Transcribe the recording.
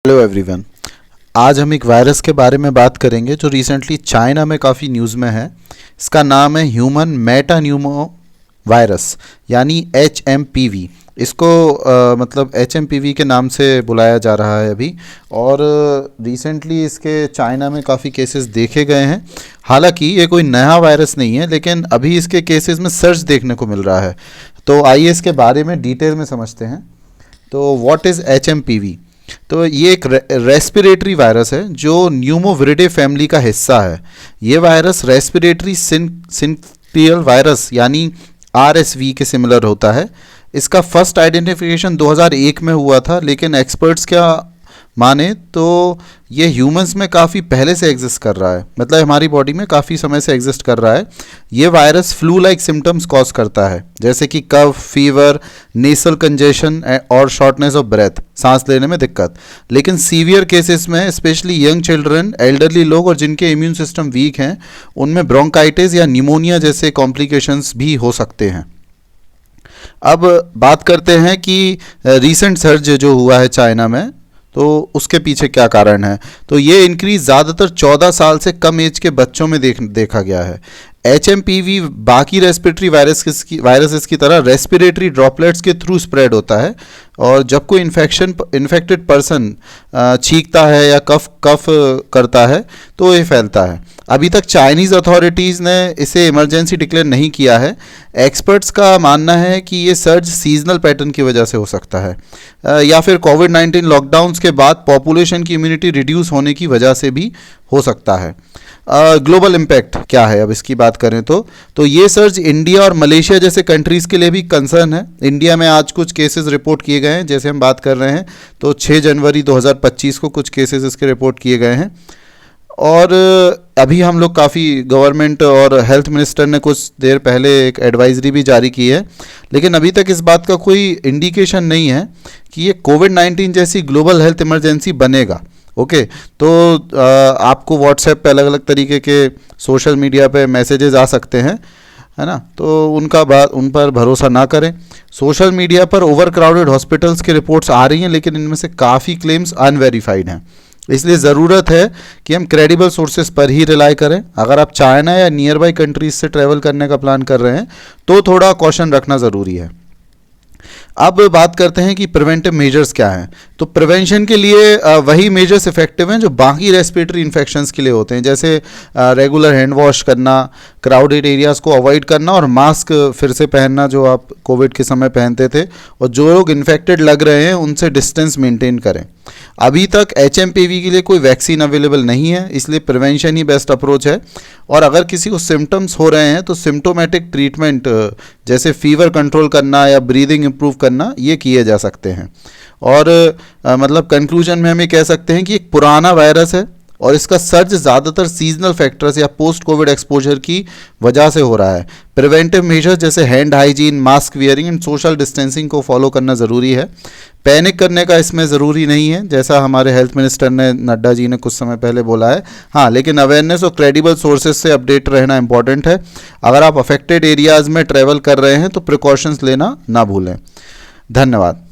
Hello everyone. आज हम एक वायरस के बारे में बात करेंगे जो रिसेंटली चाइना में काफ़ी न्यूज़ में है। इसका नाम है ह्यूमन मेटान्यूमो वायरस यानी HMPV। इसको मतलब HMPV के नाम से बुलाया जा रहा है अभी। और रिसेंटली इसके चाइना में काफ़ी केसेस देखे गए हैं। हालांकि ये कोई नया वायरस नहीं है, लेकिन अभी इसके केसेस में सर्च देखने को मिल रहा है। तो आइए इसके बारे में डिटेल में समझते हैं। तो व्हाट इज़ HMPV? तो ये एक रेस्पिरेटरी वायरस है जो न्यूमोविरिडे फैमिली का हिस्सा है। ये वायरस रेस्पिरेटरी सिंक्टियल वायरस यानी RSV के सिमिलर होता है। इसका फर्स्ट आइडेंटिफिकेशन 2001 में हुआ था, लेकिन एक्सपर्ट्स क्या माने तो ये ह्यूमंस में काफ़ी पहले से एग्जिस्ट कर रहा है, मतलब हमारी बॉडी में काफ़ी समय से एग्जिस्ट कर रहा है। ये virus flu like symptoms cause करता है, जैसे कि कफ, फीवर, नेसल कंजेशन और शॉर्टनेस ऑफ ब्रेथ, सांस लेने में दिक्कत। लेकिन सीवियर केसेस में स्पेशली यंग चिल्ड्रन, एल्डरली लोग और जिनके इम्यून सिस्टम वीक हैं, उनमें ब्रोंकाइटिस या निमोनिया जैसे कॉम्प्लिकेशंस भी हो सकते हैं। अब बात करते हैं कि रीसेंट सर्ज जो हुआ है चाइना में, तो उसके पीछे क्या कारण है। तो ये इंक्रीज ज़्यादातर 14 साल से कम एज के बच्चों में देखा गया है। HMPV बाकी रेस्पिरेटरी वायरसेस की तरह रेस्पिरेटरी ड्रॉपलेट्स के थ्रू स्प्रेड होता है, और जब कोई इन्फेक्टेड पर्सन छींकता है या कफ करता है तो ये फैलता है। अभी तक चाइनीज़ अथॉरिटीज़ ने इसे इमरजेंसी डिक्लेयर नहीं किया है। एक्सपर्ट्स का मानना है कि ये सर्ज सीजनल पैटर्न की वजह से हो सकता है, या फिर कोविड-19 लॉकडाउन्स के बाद पॉपुलेशन की इम्यूनिटी रिड्यूस होने की वजह से भी हो सकता है। ग्लोबल इम्पैक्ट क्या है, अब इसकी बात करें तो ये सर्ज इंडिया और मलेशिया जैसे कंट्रीज़ के लिए भी कंसर्न है। इंडिया में आज कुछ केसेस रिपोर्ट किए गए हैं, जैसे हम बात कर रहे हैं, तो 6 जनवरी 2025 को कुछ केसेस इसके रिपोर्ट किए गए हैं। और अभी हम लोग काफ़ी गवर्नमेंट और हेल्थ मिनिस्टर ने कुछ देर पहले एक एडवाइजरी भी जारी की है, लेकिन अभी तक इस बात का कोई इंडिकेशन नहीं है कि ये कोविड-19 जैसी ग्लोबल हेल्थ इमरजेंसी बनेगा। ओके, तो आपको व्हाट्सएप पे अलग अलग तरीके के सोशल मीडिया पे मैसेजेस आ सकते हैं, है ना, तो उन पर भरोसा ना करें। सोशल मीडिया पर ओवर क्राउडेड हॉस्पिटल्स की रिपोर्ट्स आ रही हैं, लेकिन इनमें से काफ़ी क्लेम्स अनवेरीफाइड हैं। इसलिए ज़रूरत है कि हम क्रेडिबल सोर्सेज पर ही रिलाई करें। अगर आप चाइना या नियर बाई कंट्रीज से ट्रैवल करने का प्लान कर रहे हैं तो थोड़ा कॉशन रखना ज़रूरी है। अब बात करते हैं कि प्रिवेंटिव मेजर्स क्या हैं। तो प्रिवेंशन के लिए वही मेजर्स इफेक्टिव हैं जो बाकी रेस्पिरेटरी इन्फेक्शंस के लिए होते हैं, जैसे रेगुलर हैंड वॉश करना, क्राउडेड एरियाज़ को अवॉइड करना और मास्क फिर से पहनना जो आप कोविड के समय पहनते थे, और जो लोग इन्फेक्टेड लग रहे हैं उनसे डिस्टेंस मेंटेन करें। अभी तक HMPV के लिए कोई वैक्सीन अवेलेबल नहीं है, इसलिए प्रिवेंशन ही बेस्ट अप्रोच है। और अगर किसी को सिम्टम्स हो रहे हैं तो सिम्टोमेटिक ट्रीटमेंट जैसे फीवर कंट्रोल करना या ब्रीदिंग इम्प्रूव करना, ये किए जा सकते हैं। और मतलब कंक्लूजन में हम ये कह सकते हैं कि एक पुराना वायरस है और इसका सर्ज ज़्यादातर सीजनल फैक्टर्स या पोस्ट कोविड एक्सपोजर की वजह से हो रहा है। प्रिवेंटिव मेजर्स जैसे hand hygiene, mask wearing and social distancing को फॉलो करना ज़रूरी है। पैनिक करने का इसमें ज़रूरी नहीं है, जैसा हमारे हेल्थ मिनिस्टर ने, नड्डा जी ने कुछ समय पहले बोला है। हाँ, लेकिन अवेयरनेस और क्रेडिबल सोर्सेज से अपडेट रहना इंपॉर्टेंट है। अगर आप अफेक्टेड एरियाज़ में ट्रैवल कर रहे हैं तो प्रिकॉशंस लेना ना भूलें। धन्यवाद।